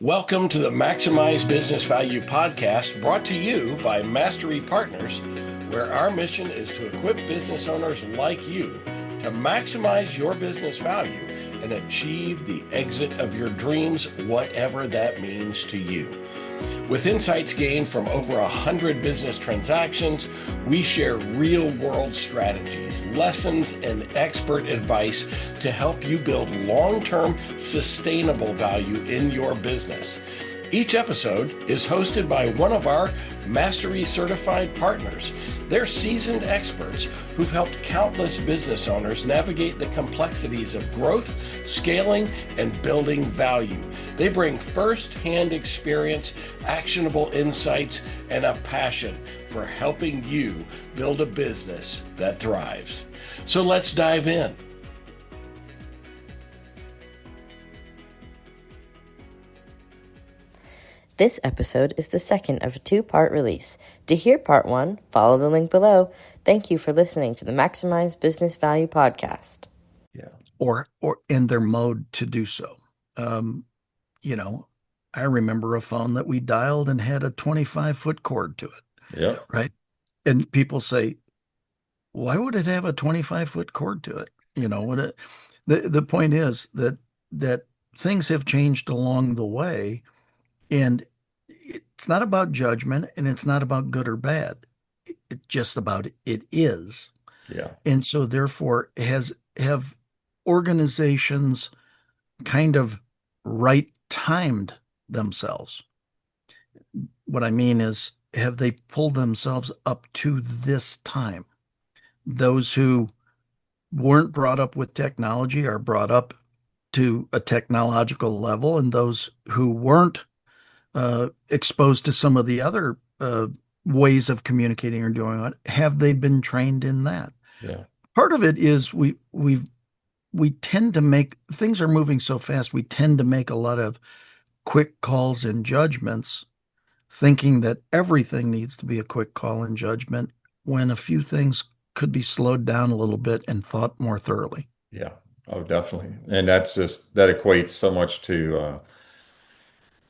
Welcome to the Maximize Business Value podcast brought to you by Mastery Partners, where our mission is to equip business owners like you to maximize your business value and achieve the exit of your dreams, whatever that means to you. With insights gained from over 100 business transactions, we share real-world strategies, lessons, and expert advice to help you build long-term, sustainable value in your business. Each episode is hosted by one of our Mastery certified partners. They're seasoned experts who've helped countless business owners navigate the complexities of growth, scaling, and building value. They bring first-hand experience, actionable insights, and a passion for helping you build a business that thrives. So let's dive in. This episode is the second of a two-part release. To hear part one, follow the link below. Thank you for listening to the Maximize Business Value podcast. Yeah, or in their mode to do so. I remember a phone that we dialed and had a 25-foot cord to it. Yeah. Right. And people say, why would it have a 25-foot cord to it? The point is that things have changed along the way, and it's not about judgment and it's not about good or bad. It's just about it is. Yeah. And so therefore have organizations kind of right-timed themselves. What I mean is, have they pulled themselves up to this time? Those who weren't brought up with technology are brought up to a technological level, and those who weren't exposed to some of the other ways of communicating or doing it, have they been trained in that? Yeah. Part of it is we tend to make, things are moving so fast, we tend to make a lot of quick calls and judgments, thinking that everything needs to be a quick call and judgment, when a few things could be slowed down a little bit and thought more thoroughly. Yeah. Oh, definitely. And that equates so much to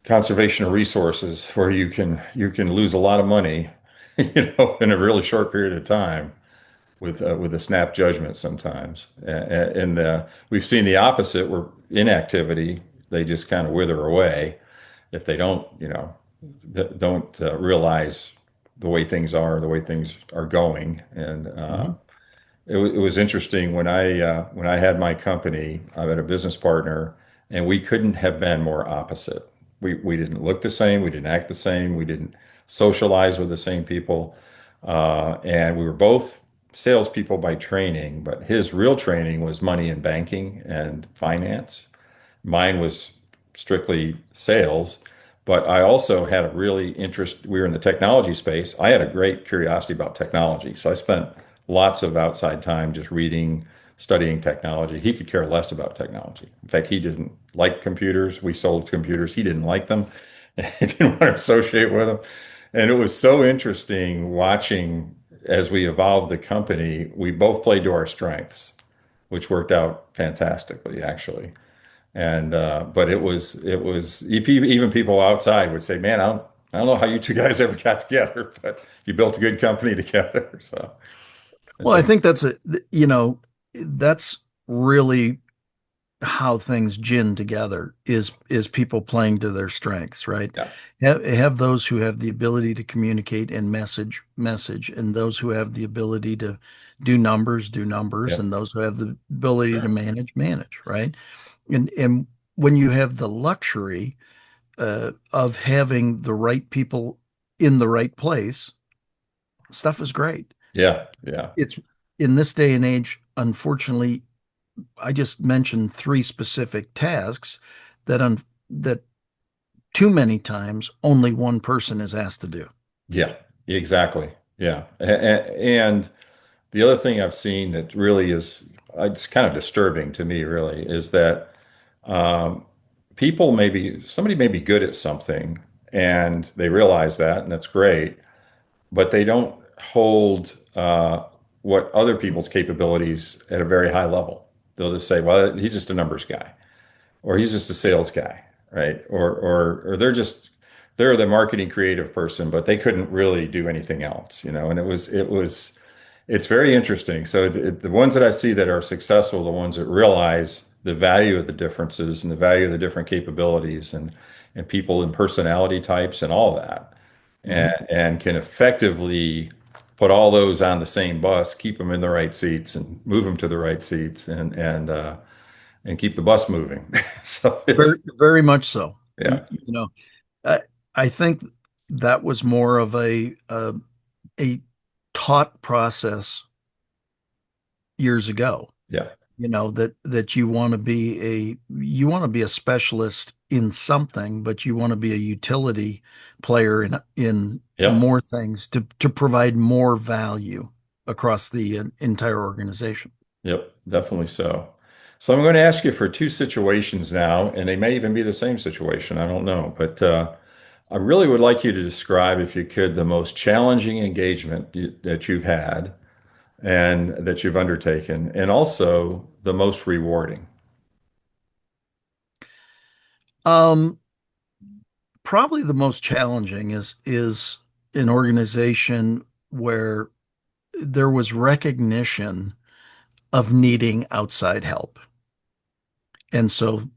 conservation of resources, where you can lose a lot of money, in a really short period of time with a snap judgment sometimes. And we've seen the opposite, where inactivity, they just kind of wither away if they don't realize the way things are going. And it was interesting when I had my company. I had a business partner, and we couldn't have been more opposite. We didn't look the same. We didn't act the same. We didn't socialize with the same people. And we were both salespeople by training, but his real training was money and banking and finance. Mine was strictly sales, but I also had a really interest. We were in the technology space. I had a great curiosity about technology. So I spent lots of outside time just reading, studying technology. He could care less about technology. In fact, he didn't like computers. We sold computers. He didn't like them. He didn't want to associate with them. And it was so interesting watching as we evolved the company. We both played to our strengths, which worked out fantastically, actually. And but it was even people outside would say, "Man, I don't know how you two guys ever got together, but you built a good company together." So, well, I think that's really how things gin together, is people playing to their strengths, right? yeah, Have those who have the ability to communicate and message, and those who have the ability to do numbers, yeah, and those who have the ability to manage, right? And when you have the luxury of having the right people in the right place, stuff is great. yeah, yeah, It's in this day and age, unfortunately, I just mentioned three specific tasks that too many times only one person is asked to do. yeah, exactly. Yeah, and the other thing I've seen that really is, it's kind of disturbing to me, really, is that um, somebody may be good at something, and they realize that, and that's great, but they don't hold what other people's capabilities at a very high level. They'll just say, well, he's just a numbers guy, or he's just a sales guy. right? Or they're the marketing creative person, but they couldn't really do anything else, you know. And it's very interesting. So the ones that I see that are successful, the ones that realize the value of the differences and the value of the different capabilities and people and personality types and all that, Mhm. and can effectively put all those on the same bus, keep them in the right seats, and move them to the right seats, and keep the bus moving. So it's Very, very much so. yeah, You know, I, I think that was more of a taught process years ago. yeah, That you want to be a specialist in something, but you want to be a utility player in yep, more things to provide more value across the entire organization. yep, definitely so. So I'm going to ask you for two situations now, and they may even be the same situation. I don't know, but I really would like you to describe, if you could, the most challenging engagement that you've had and that you've undertaken, and also the most rewarding. Um, Probably the most challenging is an organization where there was recognition of needing outside help. And so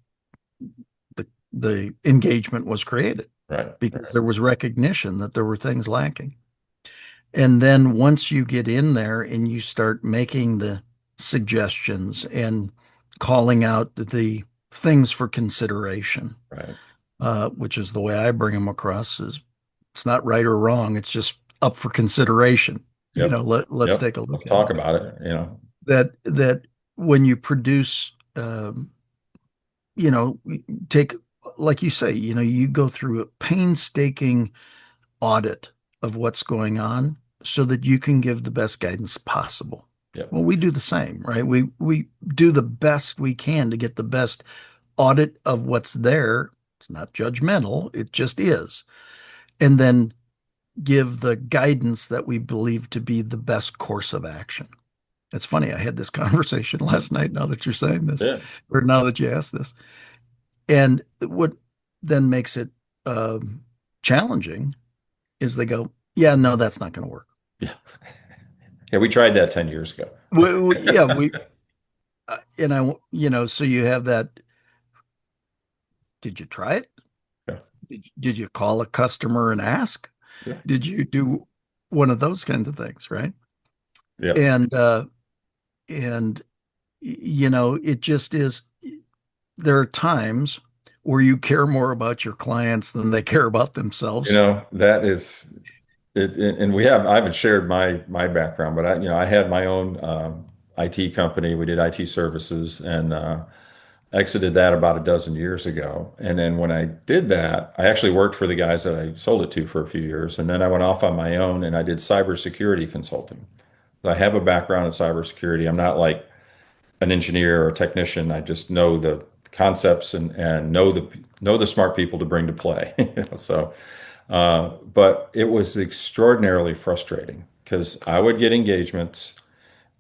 the engagement was created Right, because right, there was recognition that there were things lacking. And then once you get in there and you start making the suggestions and calling out the things for consideration, right. which is the way I bring them across, is it's not right or wrong. It's just up for consideration. Yep, Let's yep. take a look Let's at it. talk about it. You know, That when you produce, you know, take like you say, you go through a painstaking audit of what's going on so that you can give the best guidance possible. yep, Well, we do the same, right? We do the best we can to get the best audit of what's there. It's not judgmental, it just is. And then give the guidance that we believe to be the best course of action. It's funny, I had this conversation last night now that you're saying this, yeah, or now that you asked this. And what then makes it um, challenging is they go, yeah, no, that's not going to work. yeah. Yeah, we tried that 10 years ago. Yeah, and so you have that. Did you try it? Yeah, Did you call a customer and ask? yeah, Did you do one of those kinds of things, right? yeah. And, and, it just is, there are times where you care more about your clients than they care about You themselves. know, that is it, and I haven't shared my background, but I had my own IT company. We did IT services and exited that about a dozen years ago. And then when I did that, I actually worked for the guys that I sold it to for a few years. And then I went off on my own and I did cybersecurity consulting. I have a background in cybersecurity. I'm not like an engineer or a technician. I just know the concepts and know the smart people to bring to play. So, but it was extraordinarily frustrating because I would get engagements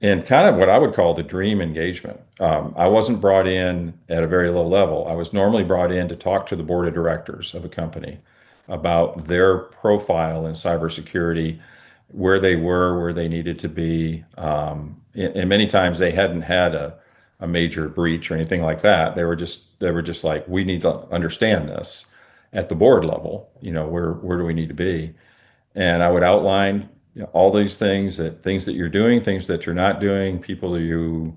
and kind of what I would call the dream engagement. I wasn't brought in at a very low level. I was normally brought in to talk to the board of directors of a company about their profile in cybersecurity, where they were, where they needed to be. And many times they hadn't had a major breach or anything like that. They were just like, we need to understand this at the board level. Where do we need to be? And I would outline all these things that you're doing, things that you're not doing, people that you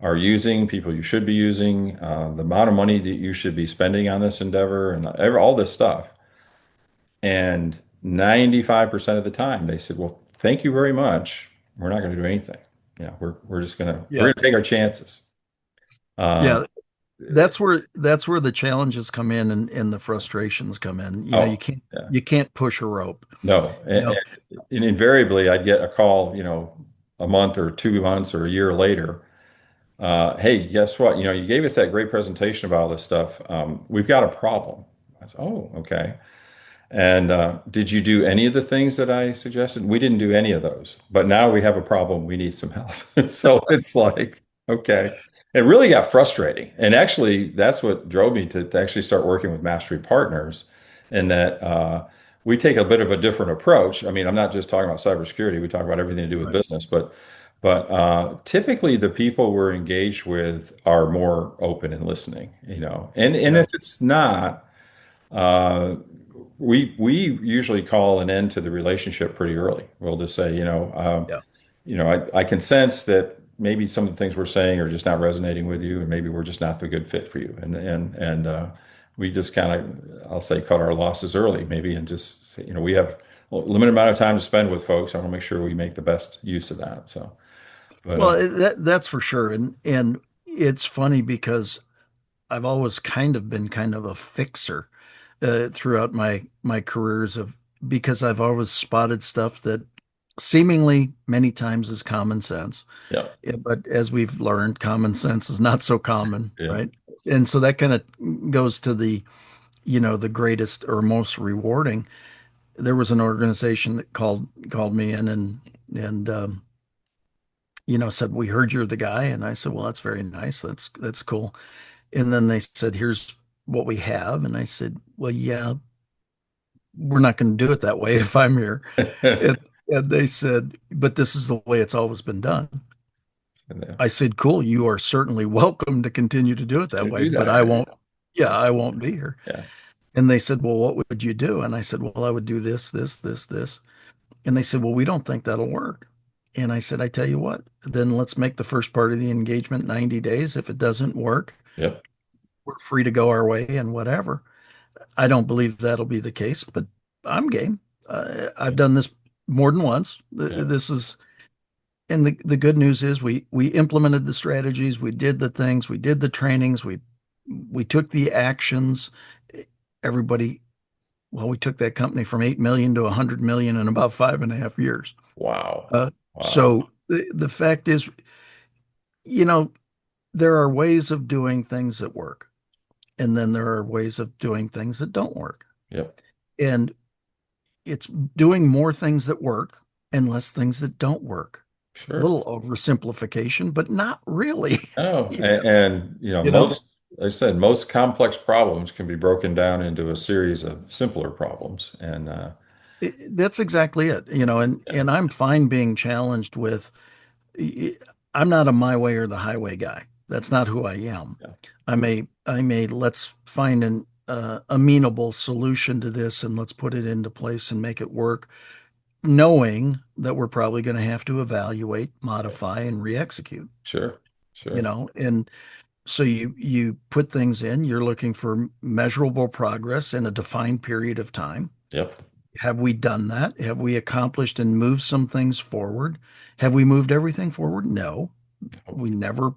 are using, people you should be using, the amount of money that you should be spending on this endeavor, and all this stuff. And 95% of the time, they said, "Well, thank you very much. We're not going to do anything. We're just we're Yeah. gonna take our chances." Um, Yeah. That's where the challenges come in and the frustrations come in. You oh, can't yeah. you can't push a rope. No, You know, and invariably, I'd get a call, a month or 2 months or a year later. Hey, guess what? You gave us that great presentation about all this stuff. We've got a problem. I said, oh, okay. And did you do any of the things that I suggested? We didn't do any of those, but now we have a problem. We need some help. So it's like, okay. it really got frustrating. And actually, that's what drove me to actually start working with Mastery Partners, and that we take a bit of a different approach. I mean, I'm not just talking about cybersecurity. We talk about everything to do with Right. business, but typically the people we're engaged with are more open and listening, and Yeah. if it's not, uh, we usually call an end to the relationship pretty early. We'll just say, Yeah. I can sense that maybe some of the things we're saying are just not resonating with you, and maybe we're just not the good fit for you. And we just kind of, I'll say, cut our losses early, maybe, and just say, we have a limited amount of time to spend with folks. I want to make sure we make the best use of that. So, but Well, that's for sure. And it's funny because I've always kind of been kind of a fixer throughout my careers of because I've always spotted stuff that seemingly many times is common sense. yeah, Yeah, but as we've learned, common sense is not so common, yeah, right? And so that kind of goes to the greatest or most rewarding. There was an organization that called me in and said, "We heard you're the guy." And I said, "Well, that's very nice. That's cool." And then they said, "Here's what we have." And I said, "Well, yeah, we're not going to do it that way if I'm here." And, and they said, "But this is the way it's always been done." and then I said, "Cool, you are certainly welcome to continue to do it that to way, do but that, I right? won't, yeah, I won't be here." Yeah, And they said, "Well, what would you do?" And I said, "Well, I would do this, this, this, this." And they said, "Well, we don't think that'll work." And I said, "I tell you what, then let's make the first part of the engagement 90 days. If it doesn't work, yep, we're free to go our way and whatever." I don't believe that'll be the case, but I'm game. I've done this more than once. yeah, This is, and the good news is we implemented the strategies, we did the things, we did the trainings, we took the actions. Everybody, well, we took that company from 8 million to 100 million in about 5.5 years. wow, Uh, wow, so the fact is, you know, there are ways of doing things that work, and then there are ways of doing things that don't work. yep, And it's doing more things that work and less things that don't work. A sure. little oversimplification, but not really. Oh, you and you know, like I said, most complex problems can be broken down into a series of simpler problems. And that's exactly it. yeah, And I'm fine being challenged with. I'm not a my way or the highway guy. That's not who I am. yeah, I may let's find an amenable solution to this and let's put it into place and make it work, knowing that we're probably going to have to evaluate, yeah, modify, and re-execute. sure, sure, And so you put things in, you're looking for measurable progress in a defined period of time. yep, Have we done that? Have we accomplished and moved some things forward? Have we moved everything forward? No, we never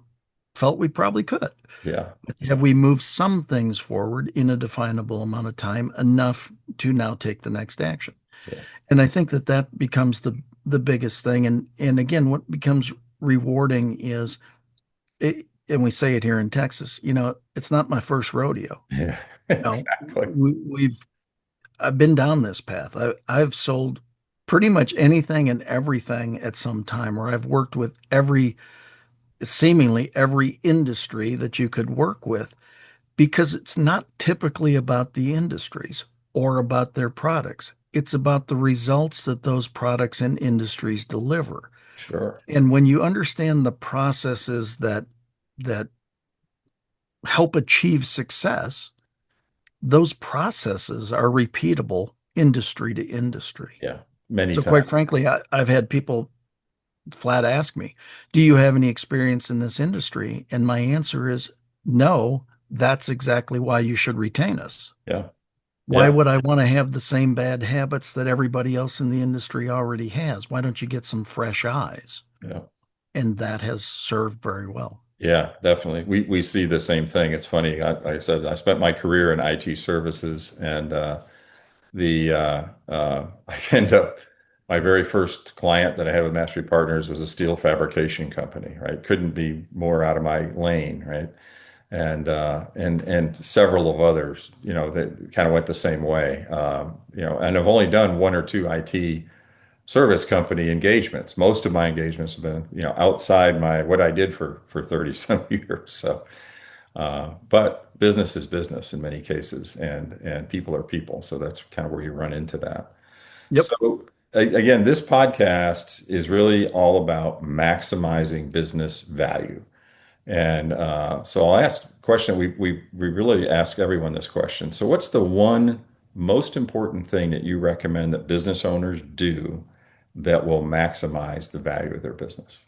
felt we probably could. yeah, Have we moved some things forward in a definable amount of time enough to now take the next action? yeah, And I think that becomes the biggest thing. And again, what becomes rewarding is, and we say it here in Texas, it's not my first rodeo. yeah, You know, exactly. I've been down this path. I've sold pretty much anything and everything at some time, or I've worked with seemingly every industry that you could work with, because it's not typically about the industries or about their products. It's about the results that those products and industries deliver. Sure. And when you understand the processes that help achieve success, those processes are repeatable industry to industry. Yeah. Many So quite times. frankly, I've had people flat ask me, "Do you have any experience in this industry?" And my answer is no. That's exactly why you should retain us. Yeah. Why Yeah. would I want to have the same bad habits that everybody else in the industry already has? Why don't you get some fresh eyes? Yeah. And that has served very well. Yeah, definitely. We see the same thing. It's funny. Like I said, I spent my career in IT services, and the I end up my very first client that I had with Mastery Partners was a steel fabrication company. Right, couldn't be more out of my lane. Right, and several of others. That kind of went the same way. And I've only done one or two IT service company engagements. Most of my engagements have been, outside what I did for 30 some years. So, but business is business in many cases, and people are people. So that's kind of where you run into that. Yep. So again, this podcast is really all about maximizing business value. And so I'll ask a question. We really ask everyone this question. So what's the one most important thing that you recommend that business owners do that will maximize the value of their business?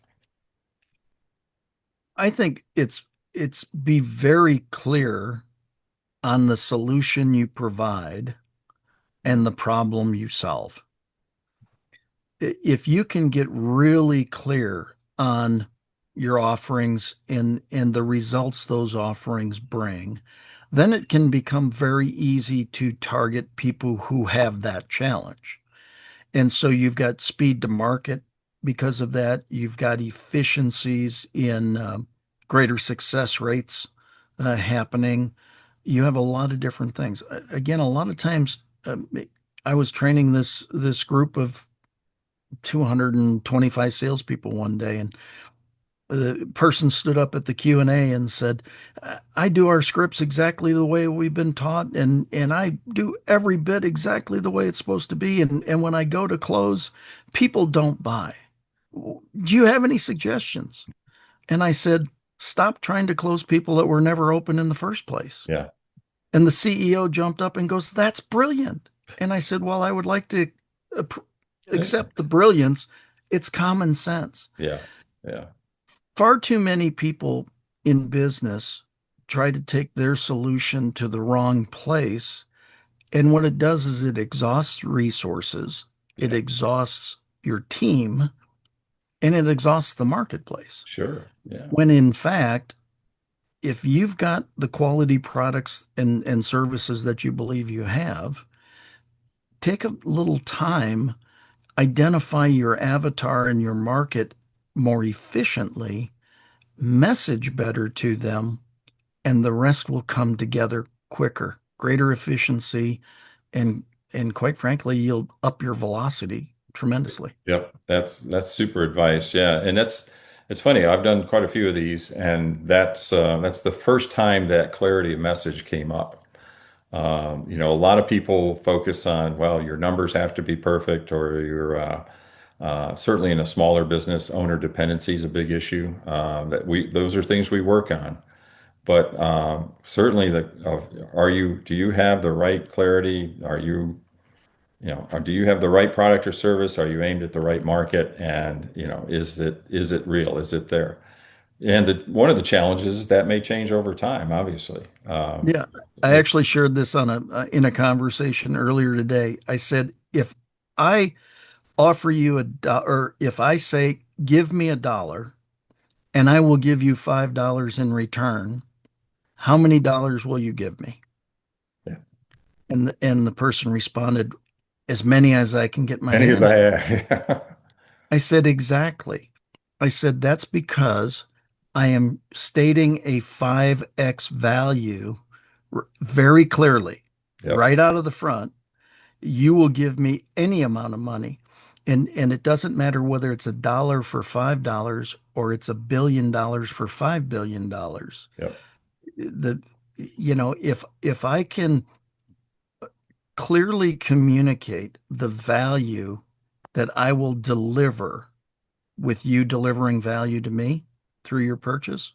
I think it's be very clear on the solution you provide and the problem you solve. If you can get really clear on your offerings and the results those offerings bring, then it can become very easy to target people who have that challenge. And so you've got speed to market because of that. You've got efficiencies in greater success rates happening. You have a lot of different things. Again, a lot of times, I was training this group of 225 salespeople one day, and the person stood up at the Q&A and said, I do our scripts exactly the way we've been taught, and I do every bit exactly the way it's supposed to be. And when I go to close, people don't buy. Do you have any suggestions? And I said, stop trying to close people that were never open in the first place. Yeah. And the CEO jumped up and goes, that's brilliant. And I said, well, I would like to accept the brilliance. It's common sense. Yeah. Yeah. Far too many people in business try to take their solution to the wrong place. And what it does is it exhausts resources, it exhausts your team, and it exhausts the marketplace. Sure. Yeah. When in fact, if you've got the quality products and services that you believe you have, take a little time, identify your avatar and your market more efficiently, message better to them, and the rest will come together quicker, greater efficiency, and quite frankly, you'll up your velocity tremendously. Yep. That's super advice. Yeah. And it's funny. I've done quite a few of these, and that's the first time that clarity of message came up. A lot of people focus on, well, your numbers have to be perfect, or your certainly in a smaller business, owner dependency is a big issue. Those are things we work on. But certainly, do you have the right clarity? Do you have the right product or service? Are you aimed at the right market? And is it real? Is it there? And one of the challenges is that may change over time, obviously. Yeah, I actually shared this in a conversation earlier today. I said, if I offer you or if I say, give me $1 and I will give you $5 in return, how many dollars will you give me? Yeah. And the person responded, as many as I can get my hands on. I said, exactly. I said, that's because I am stating a 5x value very clearly, right out of the front. You will give me any amount of money. And it doesn't matter whether it's $1 for $5 or it's $1 billion for $5 billion. Yep. If I can clearly communicate the value that I will deliver with you delivering value to me through your purchase,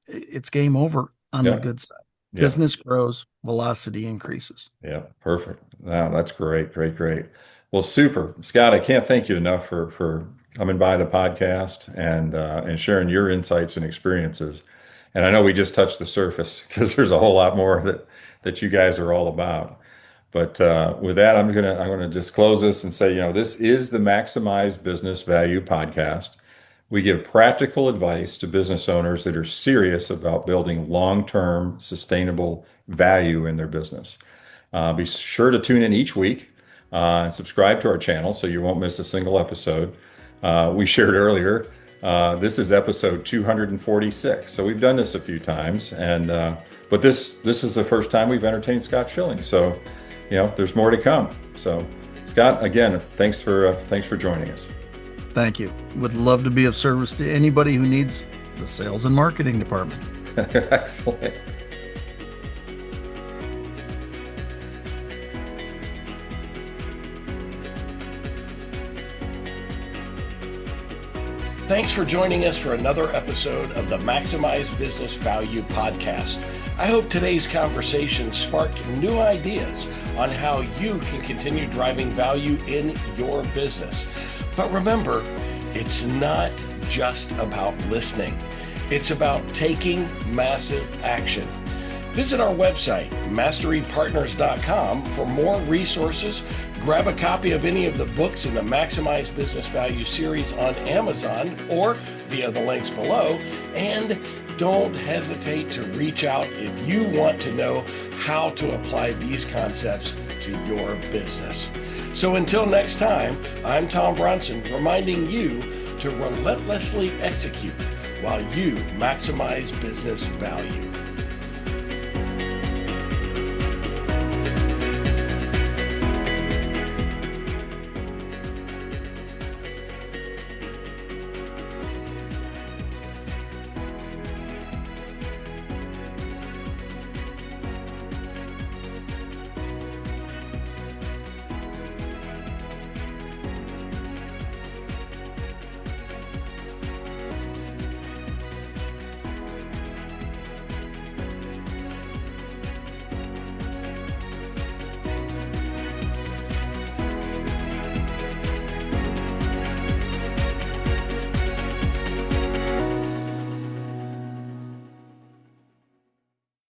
it's game over on the good side. Yeah. Business grows, velocity increases. Yeah, perfect. Wow, that's great, great, great. Well, super, Scott. I can't thank you enough for coming by the podcast and sharing your insights and experiences. And I know we just touched the surface because there's a whole lot more that you guys are all about. But with that, I'm gonna just close this and say, this is the Maximize Business Value podcast. We give practical advice to business owners that are serious about building long-term sustainable value in their business. Be sure to tune in each week and subscribe to our channel so you won't miss a single episode. We shared earlier, this is episode 246. So we've done this a few times, but this is the first time we've entertained Scott Schilling. So, there's more to come. So, Scott, Scott, again, thanks for joining us. Thank you. Would love to be of service to anybody who needs the sales and marketing department. Excellent. Thanks for joining us for another episode of the Maximize Business Value podcast. I hope today's conversation sparked new ideas on how you can continue driving value in your business. But remember, it's not just about listening. It's about taking massive action. Visit our website, masterypartners.com, for more resources. Grab a copy of any of the books in the Maximize Business Value series on Amazon or via the links below. And don't hesitate to reach out if you want to know how to apply these concepts to your business. So until next time, I'm Tom Bronson, reminding you to relentlessly execute while you maximize business value.